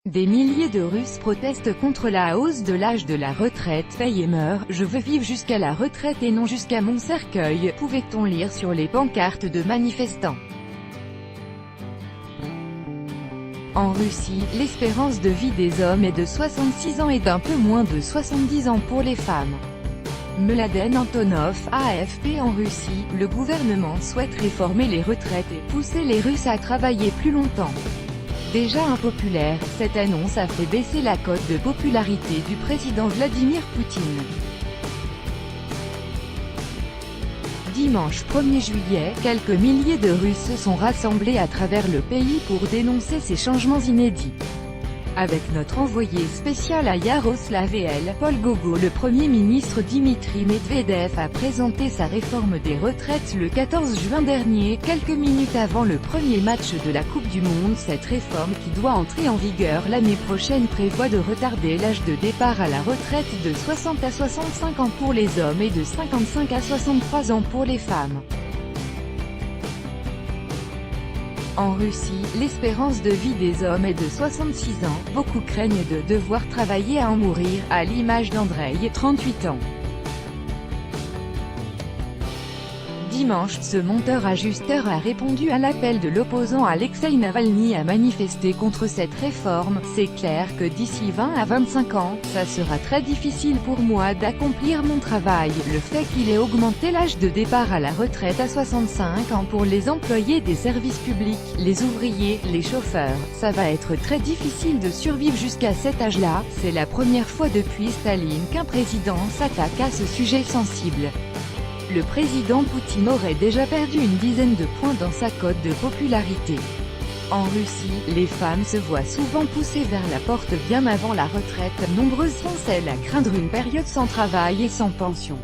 Des milliers de Russes protestent contre la hausse de l'âge de la retraite. Paye et meurs, je veux vivre jusqu'à la retraite et non jusqu'à mon cercueil, pouvait-on lire sur les pancartes de manifestants. En Russie, l'espérance de vie des hommes est de 66 ans et d'un peu moins de 70 ans pour les femmes. Mladen Antonov, AFP. En Russie, le gouvernement souhaite réformer les retraites et pousser les Russes à travailler plus longtemps. Déjà impopulaire, cette annonce a fait baisser la cote de popularité du président Vladimir Poutine. Dimanche 1er juillet, quelques milliers de Russes se sont rassemblés à travers le pays pour dénoncer ces changements inédits. Avec notre envoyé spécial à Yaroslavl, Paul Gogo, le Premier ministre Dmitry Medvedev a présenté sa réforme des retraites le 14 juin dernier, quelques minutes avant le premier match de la Coupe du Monde. Cette réforme, qui doit entrer en vigueur l'année prochaine, prévoit de retarder l'âge de départ à la retraite de 60 à 65 ans pour les hommes et de 55 à 63 ans pour les femmes. En Russie, l'espérance de vie des hommes est de 66 ans, beaucoup craignent de devoir travailler à en mourir, à l'image d'Andrei, 38 ans. Dimanche, ce monteur-ajusteur a répondu à l'appel de l'opposant Alexei Navalny à manifester contre cette réforme. C'est clair que d'ici 20 à 25 ans, ça sera très difficile pour moi d'accomplir mon travail. Le fait qu'il ait augmenté l'âge de départ à la retraite à 65 ans pour les employés des services publics, les ouvriers, les chauffeurs, ça va être très difficile de survivre jusqu'à cet âge-là. C'est la première fois depuis Staline qu'un président s'attaque à ce sujet sensible. Le président Poutine aurait déjà perdu une dizaine de points dans sa cote de popularité. En Russie, les femmes se voient souvent poussées vers la porte bien avant la retraite. Nombreuses sont celles à craindre une période sans travail et sans pension.